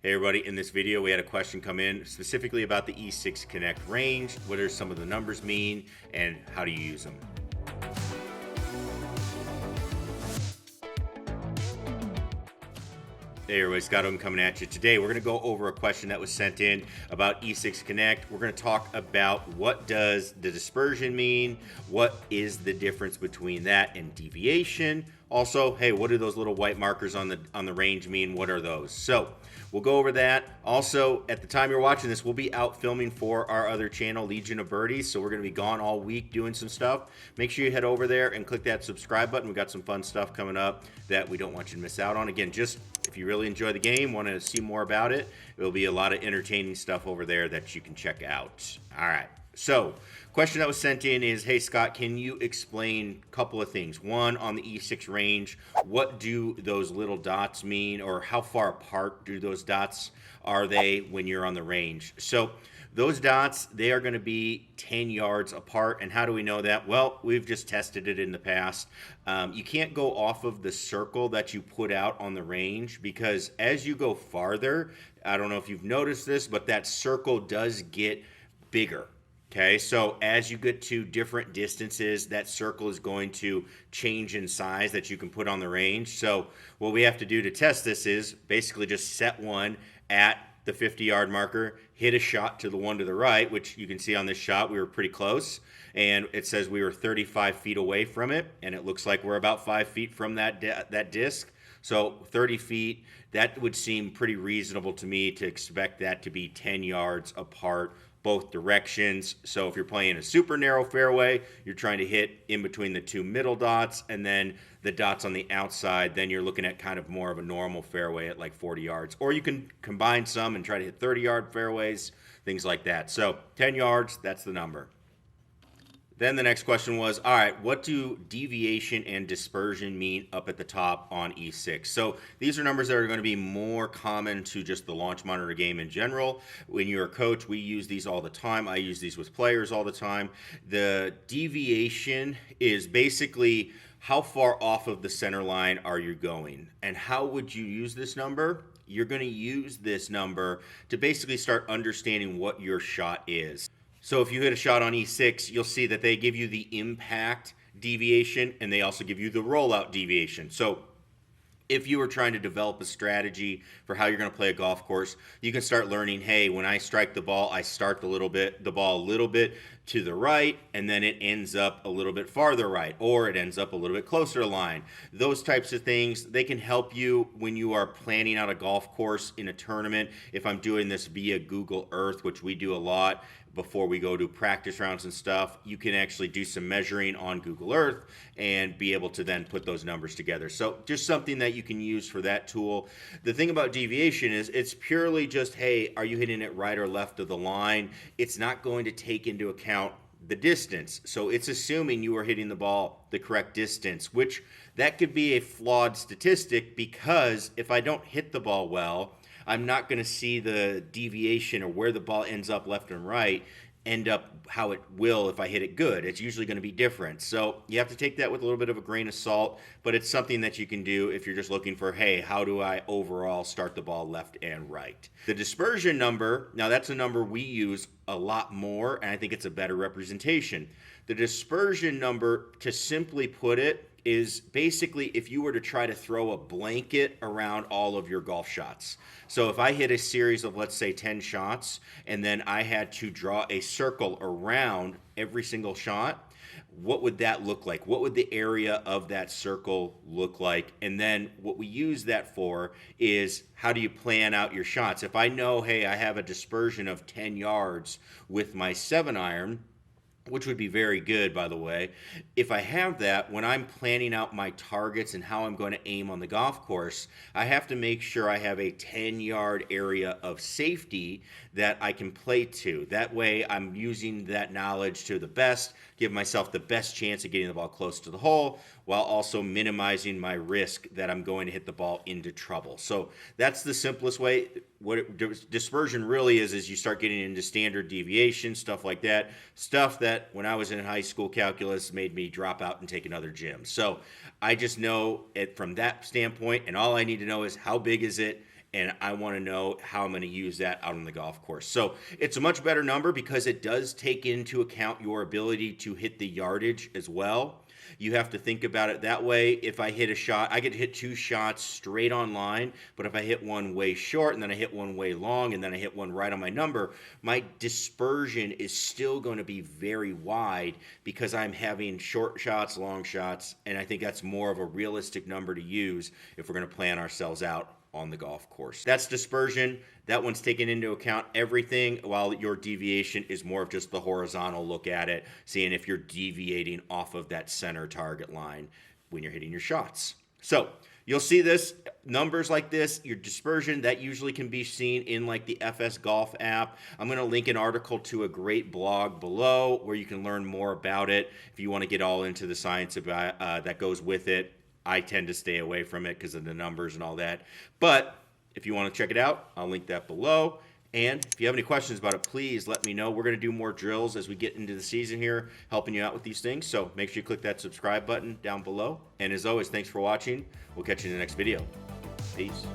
Hey everybody, in this video we had a question come in specifically about the E6 Connect range. What do some of the numbers mean and how do you use them? Hey everybody, Scott Oden coming at you. Today we're going to go over a question that was sent in about E6 Connect. We're going to talk about what does the dispersion mean, what is the difference between that and deviation. Also, hey, what do those little white markers on the range mean? What are those? So we'll go over that. Also, at the time you're watching this, we'll be out filming for our other channel, Legion of Birdies. So we're going to be gone all week doing some stuff. Make sure you head over there and click that subscribe button. We've got some fun stuff coming up that we don't want you to miss out on. Again, just if you really enjoy the game, want to see more about it, there'll be a lot of entertaining stuff over there that you can check out. All right. So, question that was sent in is, hey Scott, can you explain a couple of things? One, on the E6 range, what do those little dots mean, or how far apart do those dots are they when you're on the range? So those dots, they are going to be 10 yards apart. And how do we know that? Well, we've just tested it in the past. You can't go off of the circle that you put out on the range, because as you go farther, I don't know if you've noticed this, but that circle does get bigger. Okay, so as you get to different distances, that circle is going to change in size that you can put on the range. So what we have to do to test this is basically just set one at the 50-yard marker, hit a shot to the one to the right, which you can see on this shot, we were pretty close. And it says we were 35 feet away from it, and it looks like we're about 5 feet from that disc. So 30 feet, that would seem pretty reasonable to me to expect that to be 10 yards apart both directions. So if you're playing a super narrow fairway, you're trying to hit in between the two middle dots and then the dots on the outside, then you're looking at kind of more of a normal fairway at like 40 yards. Or you can combine some and try to hit 30-yard fairways, things like that. So 10 yards, that's the number. Then the next question was, all right, what do deviation and dispersion mean up at the top on E6? So these are numbers that are going to be more common to just the launch monitor game in general. When you're a coach, we use these all the time. I use these with players all the time. The deviation is basically how far off of the center line are you going? And how would you use this number? You're going to use this number to basically start understanding what your shot is. So if you hit a shot on E6, you'll see that they give you the impact deviation and they also give you the rollout deviation. So if you were trying to develop a strategy for how you're going to play a golf course, you can start learning, hey, when I strike the ball, I start the ball a little bit to the right, and then it ends up a little bit farther right, or it ends up a little bit closer to line. Those types of things, they can help you when you are planning out a golf course in a tournament. If I'm doing this via Google Earth, which we do a lot, before we go to practice rounds and stuff, you can actually do some measuring on Google Earth and be able to then put those numbers together. So just something that you can use for that tool. The thing about deviation is it's purely just, hey, are you hitting it right or left of the line? It's not going to take into account the distance. So it's assuming you are hitting the ball the correct distance, which that could be a flawed statistic, because if I don't hit the ball well, I'm not going to see the deviation or where the ball ends up left and right end up how it will if I hit it good. It's usually going to be different. So you have to take that with a little bit of a grain of salt, but it's something that you can do if you're just looking for, hey, how do I overall start the ball left and right? The dispersion number, now that's a number we use a lot more, and I think it's a better representation. The dispersion number, to simply put it, is basically if you were to try to throw a blanket around all of your golf shots. So if I hit a series of, let's say, 10 shots, and then I had to draw a circle around every single shot, what would that look like? What would the area of that circle look like? And then what we use that for is, how do you plan out your shots? If I know, hey, I have a dispersion of 10 yards with my 7-iron, which would be very good, by the way. If I have that, when I'm planning out my targets and how I'm going to aim on the golf course, I have to make sure I have a 10-yard area of safety that I can play to. That way, I'm using that knowledge to the best, give myself the best chance of getting the ball close to the hole, while also minimizing my risk that I'm going to hit the ball into trouble. So that's the simplest way. What dispersion really is you start getting into standard deviation, stuff like that. Stuff that when I was in high school calculus made me drop out and take another gym. So I just know it from that standpoint, and all I need to know is how big is it, and I want to know how I'm going to use that out on the golf course. So it's a much better number because it does take into account your ability to hit the yardage as well. You have to think about it that way. If I hit a shot, I get to hit 2 shots straight on line, but if I hit one way short and then I hit one way long and then I hit one right on my number, my dispersion is still going to be very wide because I'm having short shots, long shots, and I think that's more of a realistic number to use if we're going to plan ourselves out on the golf course. That's dispersion. That one's taking into account everything, while your deviation is more of just the horizontal look at it, seeing if you're deviating off of that center target line when you're hitting your shots. So you'll see this, numbers like this, your dispersion, that usually can be seen in like the FS Golf app. I'm going to link an article to a great blog below where you can learn more about it if you want to get all into the science about that goes with it. I tend to stay away from it because of the numbers and all that. But if you want to check it out, I'll link that below. And if you have any questions about it, please let me know. We're going to do more drills as we get into the season here, helping you out with these things. So make sure you click that subscribe button down below. And as always, thanks for watching. We'll catch you in the next video. Peace.